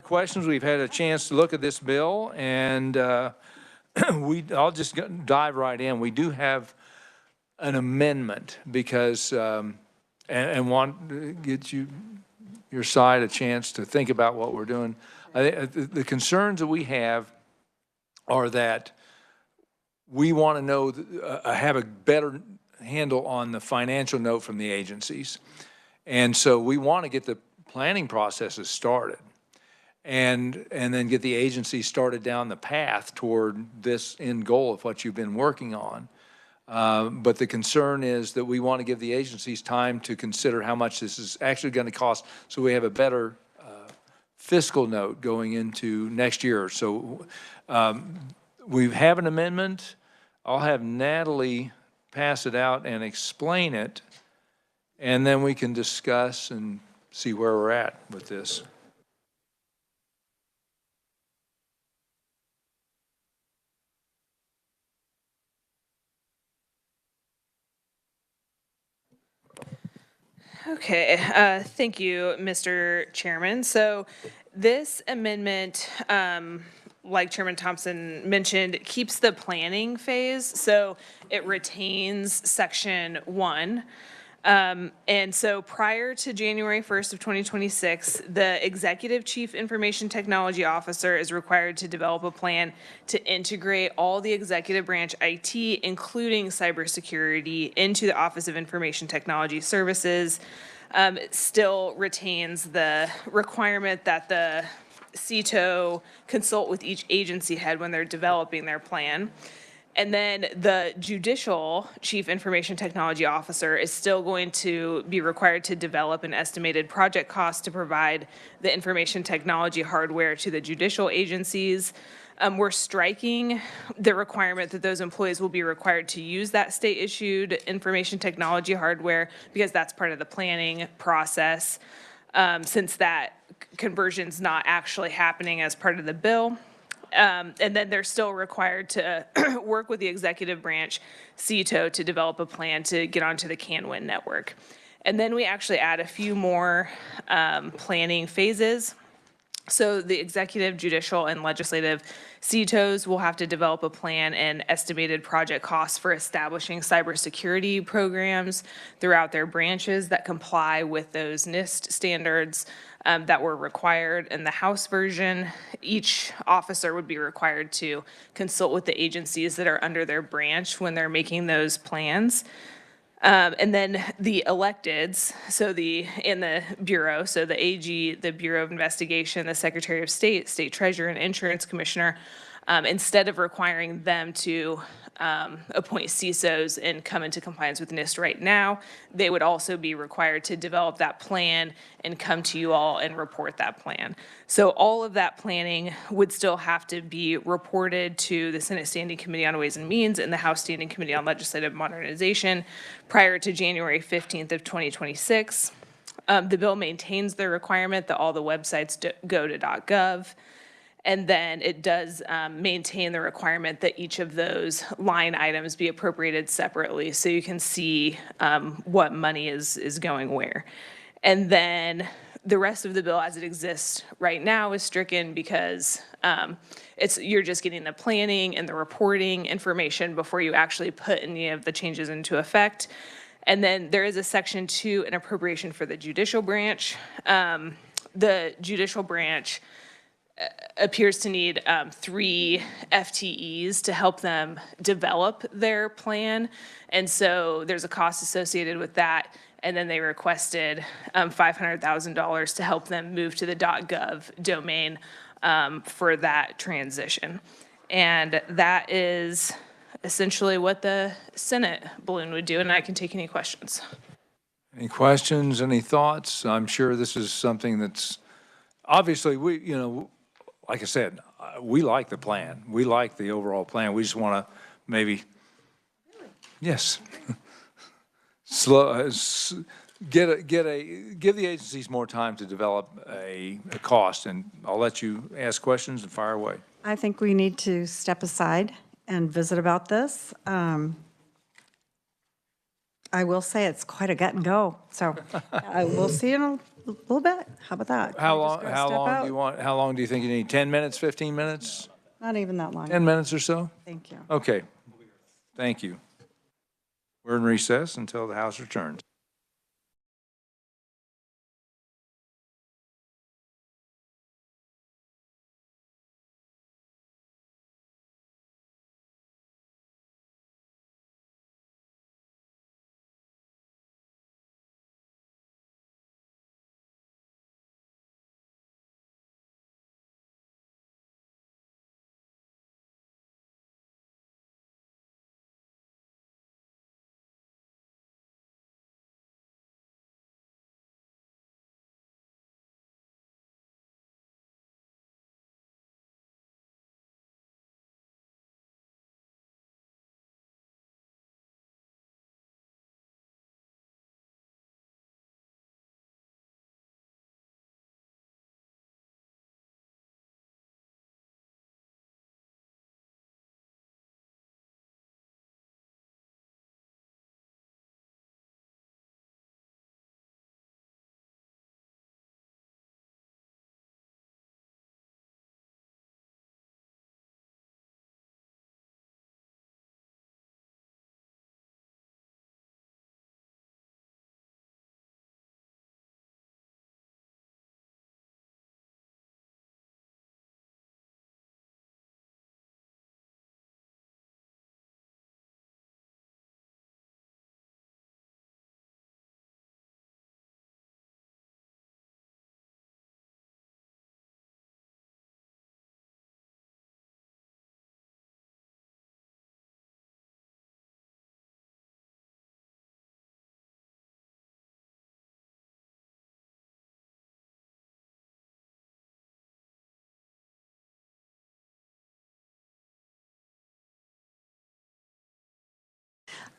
questions. We've had a chance to look at this bill, and I'll just dive right in. We do have an amendment because, and want to get your side a chance to think about what we're doing. The concerns that we have are that we want to know, have a better handle on the financial note from the agencies. And so we want to get the planning processes started and then get the agency started down the path toward this end goal of what you've been working on. But the concern is that we want to give the agencies time to consider how much this is actually going to cost, so we have a better fiscal note going into next year. So we have an amendment. I'll have Natalie pass it out and explain it, and then we can discuss and see where we're at with this. Okay, thank you, Mr. Chairman. So this amendment, like Chairman Thompson mentioned, keeps the planning phase. So it retains section 1. And so prior to January 1st of 2026, the Executive Chief Information Technology Officer is required to develop a plan to integrate all the executive branch IT, including cybersecurity, into the Office of Information Technology Services. It still retains the requirement that the CTO consult with each agency head when they're developing their plan. And then the Judicial Chief Information Technology Officer is still going to be required to develop an estimated project cost to provide the information technology hardware to the judicial agencies. We're striking the requirement that those employees will be required to use that state-issued information technology hardware because that's part of the planning process, since that conversion's not actually happening as part of the bill. And then they're still required to work with the executive branch CTO to develop a plan to get onto the CanWin network. And then we actually add a few more planning phases. So the executive, judicial, and legislative CTOs will have to develop a plan and estimated project costs for establishing cybersecurity programs throughout their branches that comply with those NIST standards that were required in the House version. Each officer would be required to consult with the agencies that are under their branch when they're making those plans. And then the electeds, so in the Bureau, so the AG, the Bureau of Investigation, the Secretary of State, State Treasurer, and Insurance Commissioner, instead of requiring them to appoint CISOs and come into compliance with NIST right now, they would also be required to develop that plan and come to you all and report that plan. So all of that planning would still have to be reported to the Senate Standing Committee on Ways and Means and the House Standing Committee on Legislative Modernization prior to January 15th of 2026. The bill maintains the requirement that all the websites go to .gov. And then it does maintain the requirement that each of those line items be appropriated separately so you can see what money is going where. And then the rest of the bill as it exists right now is stricken because you're just getting the planning and the reporting information before you actually put any of the changes into effect. And then there is a section 2, an appropriation for the judicial branch. The judicial branch appears to need 3 FTEs to help them develop their plan. And so there's a cost associated with that. And then they requested $500,000 to help them move to the .gov domain for that transition. And that is essentially what the Senate balloon would do. And I can take any questions. Any questions, any thoughts? I'm sure this is something that's, obviously, like I said, we like the plan. We like the overall plan. We just want to maybe, yes, give the agencies more time to develop a cost, and I'll let you ask questions and fire away. I think we need to step aside and visit about this. I will say it's quite a gut and go. So we'll see in little bit. How about that? How Can I just long, go a how step long do out? you want, how long do you think you need? 10 minutes, 15 minutes? Not even that long. 10 minutes or so? Thank you. Okay. Thank you. We're in recess until the House returns.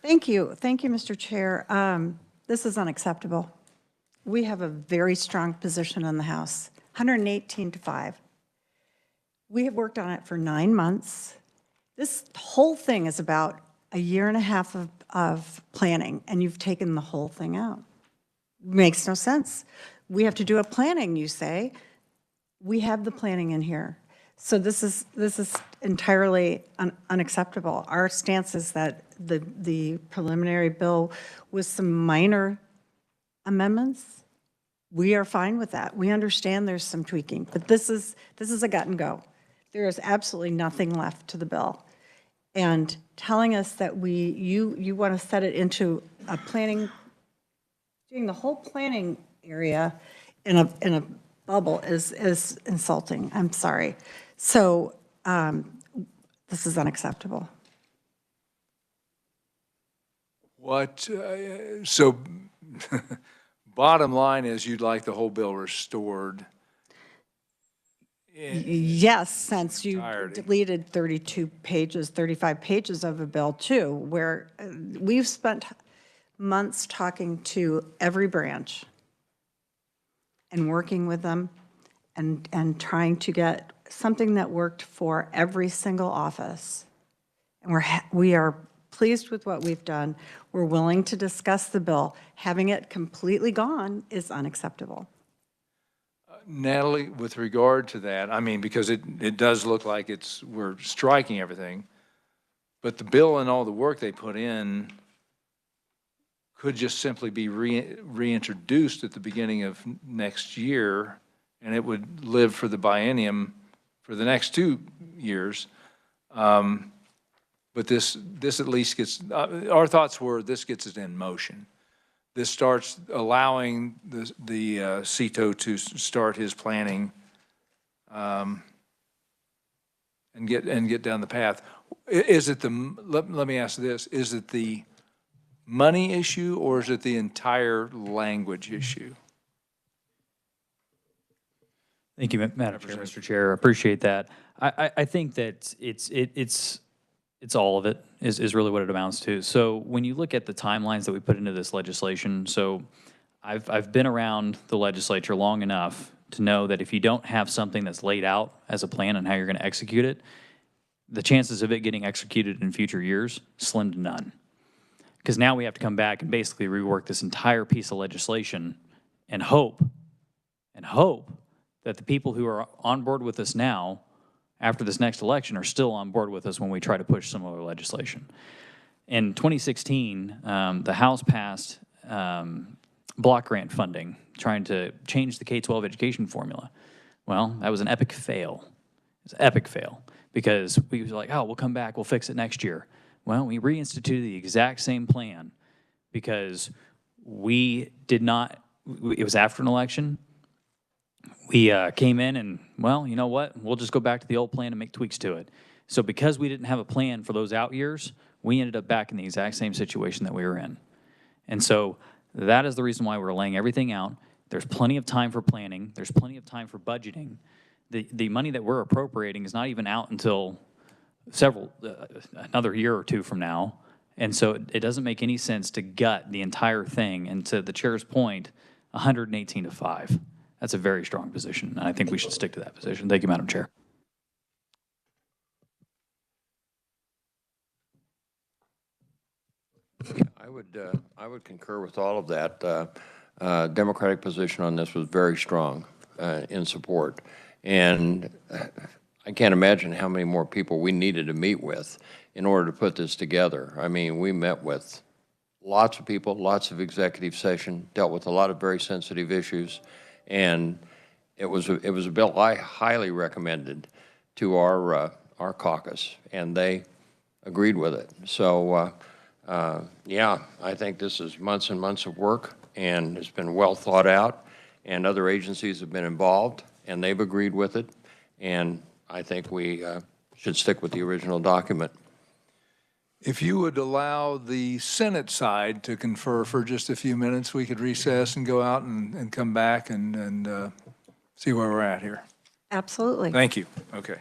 Thank you. Thank you, Mr. Chair. This is unacceptable. We have a very strong position in the House, 118 to 5. We have worked on it for 9 months. This whole thing is about a year and a half of planning, and you've taken the whole thing out. Makes no sense. We have to do a planning, you say. We have the planning in here. So this is entirely unacceptable. Our stance is that the preliminary bill with some minor amendments, we are fine with that. We understand there's some tweaking, but this is a gut and go. There is absolutely nothing left to the bill. And telling us that you want to set it into a planning, doing the whole planning area in a bubble is insulting. I'm sorry. So this is unacceptable. So bottom line is you'd like the whole bill restored. Yes, since you entirety. deleted 32 pages, 35 pages of a bill too, where we've spent months talking to every branch and working with them and trying to get something that worked for every single office. And we are pleased with what we've done. We're willing to discuss the bill. Having it completely gone is unacceptable. Natalie, with regard to that, I mean, because it does look like we're striking everything, but the bill and all the work they put in could just simply be reintroduced at the beginning of next year, and it would live for the biennium for the next 2 years. But this at least gets, our thoughts were this gets it in motion. This starts allowing the CETO to start his planning and get down the path. Is it let me ask this, is it the money issue or is it the entire language issue? Thank you, Madam Chair, Mr. Chair. I appreciate that. I think that it's all of it is really what it amounts to. So when you look at the timelines that we put into this legislation, so I've been around the legislature long enough to know that if you don't have something that's laid out as a plan on how you're going to execute it, the chances of it getting executed in future years, slim to none. Because now we have to come back and basically rework this entire piece of legislation and hope and hope that the people who are on board with us now, after this next election, are still on board with us when we try to push similar legislation. In 2016, the House passed block grant funding, trying to change the K-12 education formula. Well, that was an epic fail. It's an epic fail because we were like, oh, we'll come back, we'll fix it next year. Well, we reinstituted the exact same plan because we did not, it was after an election. We came in and, well, you know what? We'll just go back to the old plan and make tweaks to it. So because we didn't have a plan for those out years, we ended up back in the exact same situation that we were in. And so that is the reason why we're laying everything out. There's plenty of time for planning. There's plenty of time for budgeting. The money that we're appropriating is not even out until another year or two from now. And so it doesn't make any sense to gut the entire thing. And to the chair's point, 118-5. That's a very strong position, and I think we should stick to that position. Thank you, Madam Chair. I would concur with all of that. Democratic position on this was very strong in support. And I can't imagine how many more people we needed to meet with in order to put this together. I mean, we met with lots of people, lots of executive session, dealt with a lot of very sensitive issues, and it was a bill I highly recommended to our caucus, and they agreed with it. So, yeah, I think this is months and months of work, and it's been well thought out, and other agencies have been involved, and they've agreed with it, and I think we should stick with the original document. If you would allow the Senate side to confer for just a few minutes, we could recess and go out and come back and see where we're at here. Absolutely. Thank you. Okay.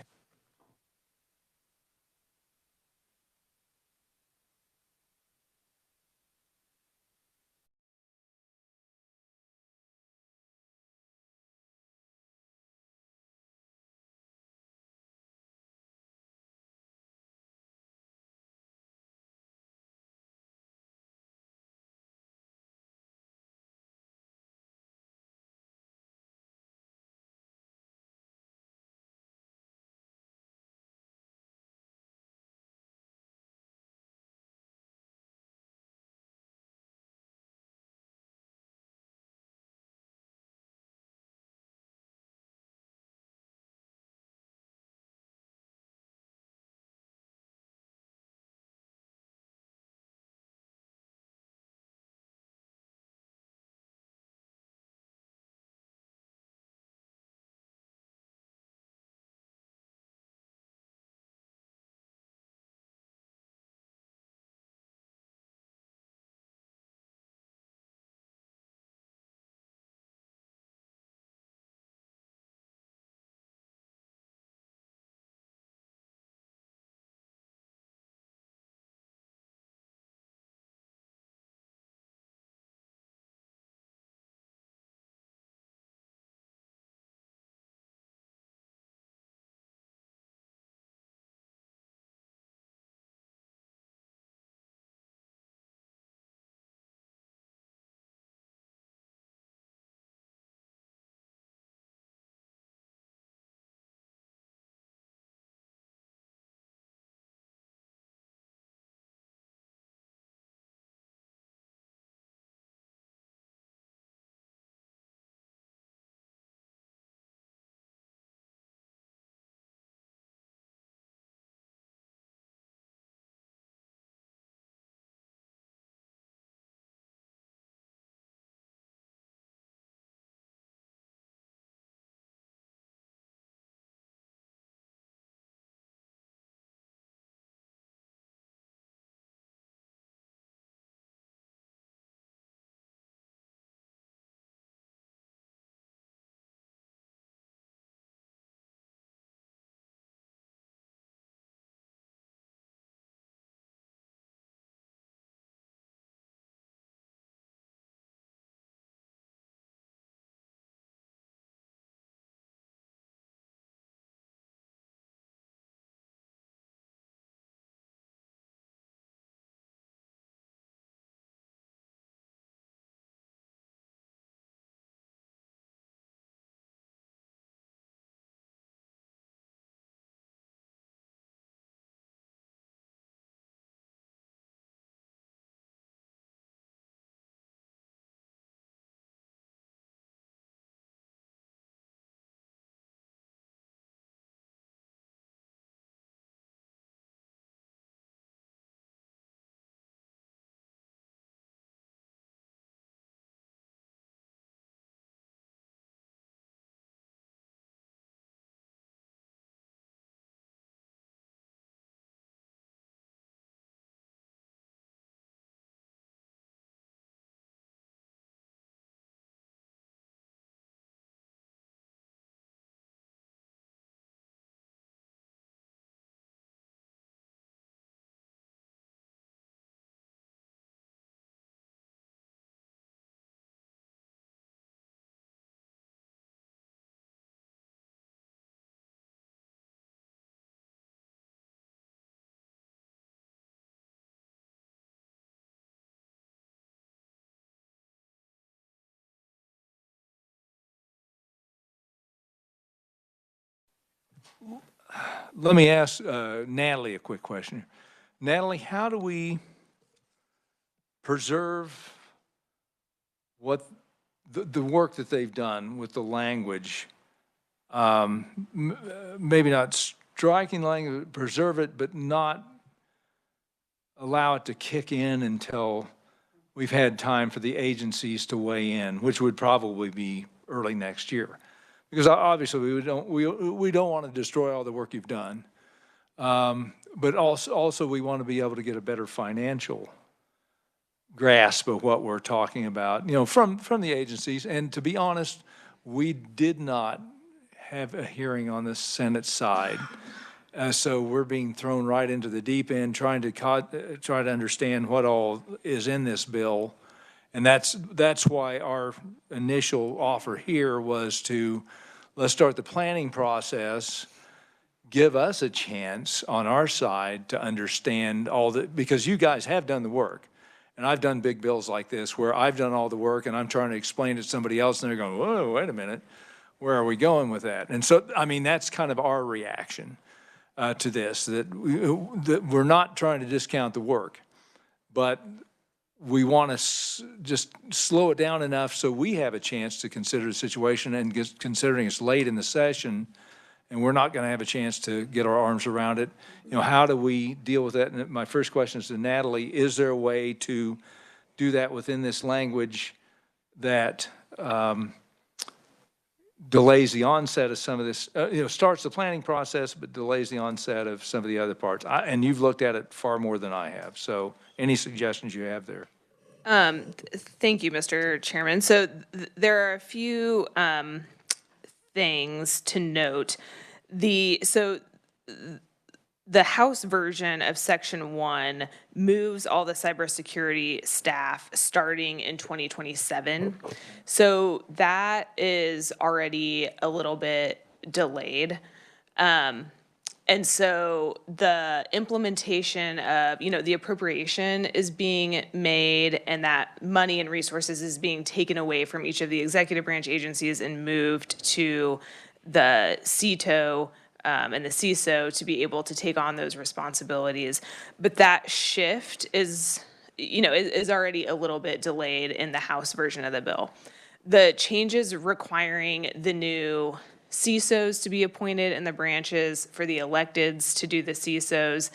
let me ask Natalie a quick question. Natalie, how do we preserve what the work that they've done with the language? Maybe not striking language, preserve it, but not allow it to kick in until we've had time for the agencies to weigh in, which would probably be early next year. Because obviously we don't want to destroy all the work you've done. But also we want to be able to get a better financial grasp of what we're talking about, from the agencies. And to be honest, we did not have a hearing on the Senate side. So we're being thrown right into the deep end, trying to understand what all is in this bill. And that's why our initial offer here was to, let's start the planning process, give us a chance on our side to understand because you guys have done the work. And I've done big bills like this where I've done all the work and I'm trying to explain it to somebody else and they're going, whoa, wait a minute, where are we going with that? And so, that's kind of our reaction to this, that we're not trying to discount the work, but we want to just slow it down enough so we have a chance to consider the situation, and considering it's late in the session and we're not going to have a chance to get our arms around it, how do we deal with that? And my first question is to Natalie, is there a way to do that within this language that delays the onset of some of this, starts the planning process, but delays the onset of some of the other parts? And you've looked at it far more than I have. So any suggestions you have there? Thank you, Mr. Chairman. So there are a few things to note. The House version of Section 1 moves all the cybersecurity staff starting in 2027. So that is already a little bit delayed. And so the implementation of, the appropriation is being made, and that money and resources is being taken away from each of the executive branch agencies and moved to the CETO and the CISO to be able to take on those responsibilities. But that shift is already a little bit delayed in the House version of the bill. The changes requiring the new CISOs to be appointed in the branches for the electeds to do the CISOs,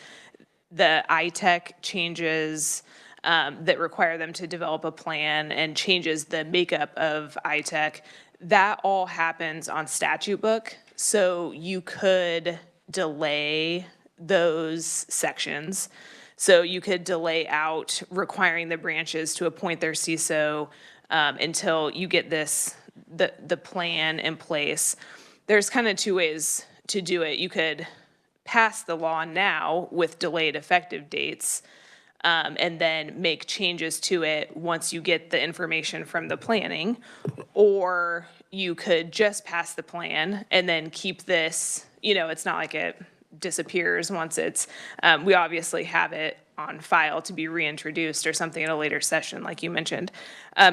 the ITech changes that require them to develop a plan and changes the makeup of ITech, that all happens on statute book. So you could delay those sections. So you could delay out requiring the branches to appoint their CISO until you get the plan in place. There's kind of two ways to do it. You could pass the law now with delayed effective dates, and then make changes to it once you get the information from the planning, or you could just pass the plan and then keep this, it's not like it disappears once it's, we obviously have it on file to be reintroduced or something at a later session, like you mentioned.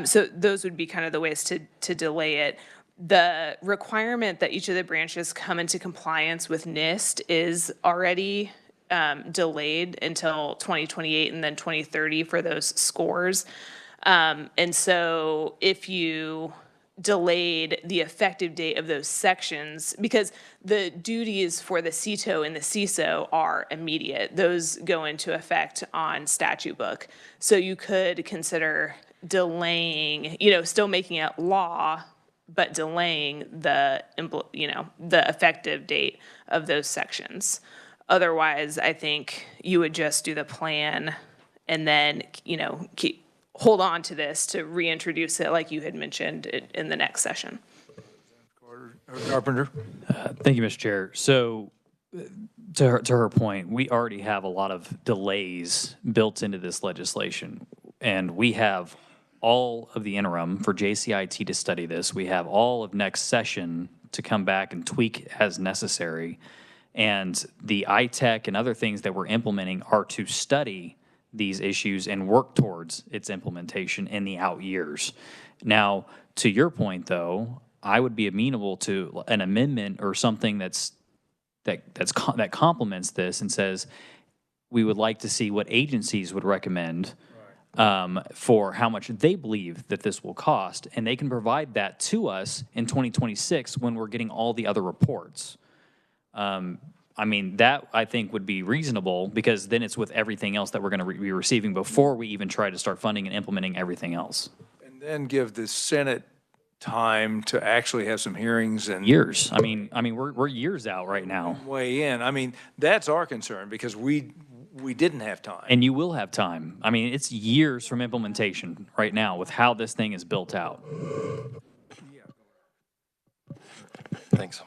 So those would be kind of the ways to delay it. The requirement that each of the branches come into compliance with NIST is already delayed until 2028 and then 2030 for those scores. And so if you delayed the effective date of those sections, because the duties for the CETO and the CISO are immediate. Those go into effect on statute book. So you could consider delaying, still making it law, but delaying the effective date of those sections. Otherwise, I think you would just do the plan and then, hold on to this to reintroduce it like you had mentioned in the next session. Carpenter? Thank you, Mr. Chair. So to her point, we already have a lot of delays built into this legislation, and we have all of the interim for JCIT to study this. We have all of next session to come back and tweak as necessary. And the ITech and other things that we're implementing are to study these issues and work towards its implementation in the out years. Now, to your point, though, I would be amenable to an amendment or something that's that complements this and says, we would like to see what agencies would recommend for how much they believe that this will cost, and they can provide that to us in 2026 when we're getting all the other reports. I mean, that I think would be reasonable, because then it's with everything else that we're going to be receiving before we even try to start funding and implementing everything else. And then give the Senate time to actually have some hearings and Years. I mean, we're years out right now, weigh in. I mean, that's our concern, because we didn't have time. and you will have time. I mean, it's years from implementation right now with how this thing is built out. Thanks.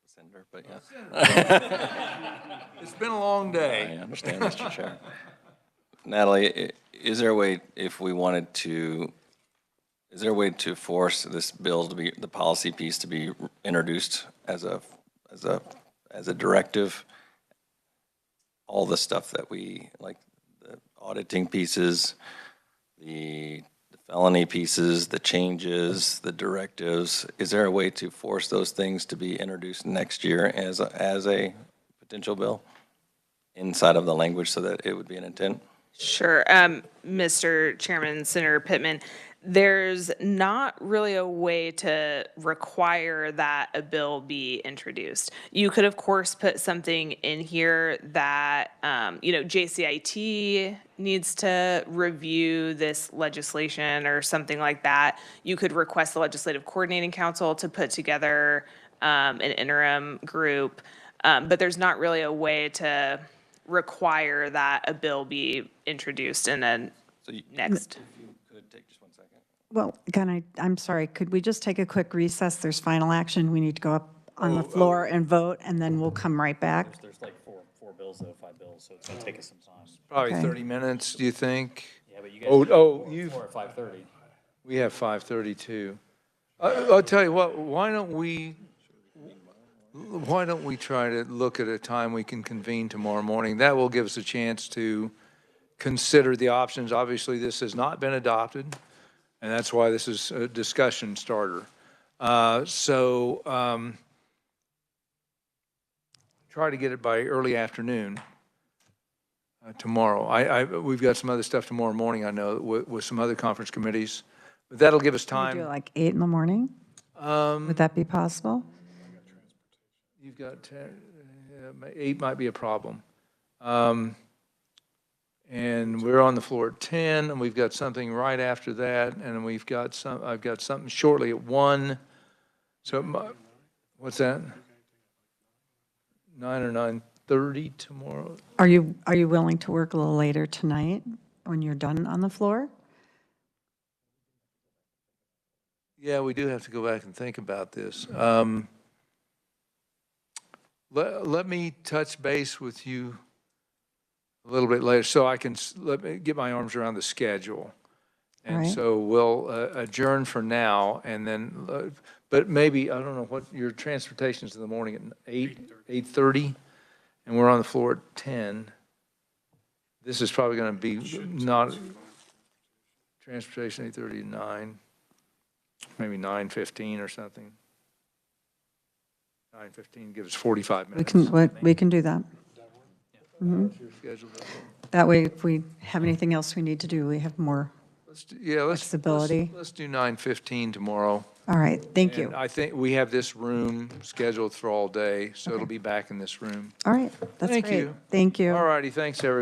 Senator, but yeah. It's been a long I day. understand, Mr. Chair. Natalie, is there a way, if we wanted to, is there a way to force this bill to be, the policy piece to be introduced as a directive? All the stuff that we, like the auditing pieces, the felony pieces, the changes, the directives, is there a way to force those things to be introduced next year as a potential bill inside of the language so that it would be an intent? Sure. Mr. Chairman, Senator Pittman, there's not really a way to require that a bill be introduced. You could, of course, put something in here that, JCIT needs to review this legislation or something like that. You could request the Legislative Coordinating Council to put together an interim group, but there's not really a way to require that a bill be introduced in a next. Well, I'm sorry, could we just take a quick recess? There's final action. We need to go up on the floor and vote, and then we'll come right back. There's like four bills, though, 5 bills, so it's going to take us some time. Probably Okay. 30 minutes, do you think? Yeah, but you guys. You've, Or at 5:30. we have 5:32. I'll tell you what, why don't we try to look at a time we can convene tomorrow morning? That will give us a chance to consider the options. Obviously, this has not been adopted, and that's why this is a discussion starter. Try to get it by early afternoon tomorrow. We've got some other stuff tomorrow morning, I know, with some other conference committees. But that'll give us Can we do it time. like 8 in the morning? Would that be possible? You've got 8 might be a problem. And we're on the floor at 10, and we've got something right after that, and I've got something shortly at 1. So, what's that? 9 or 9:30 tomorrow? Are you willing to work a little later tonight when you're done on the floor? Yeah, we do have to go back and think about this. Let me touch base with you a little bit later, so I can let me get my arms around the schedule. And Right. so we'll adjourn for now, and then, but maybe, I don't know, what, your transportation's in the morning at 8:30, and we're on the floor at 10. This is probably going to be not, transportation 8:30 to 9, maybe 9:15 or something. 9:15 gives us 45 minutes. We can do that. What's your schedule? That way, if we have anything else we need to do, we have more. Let's Flexibility. Let's do 9:15 tomorrow. All right, thank you. And I think we have this room scheduled for all day, so it'll be back in this room. All right, that's Thank great. you. Thank you. All righty, thanks, everyone.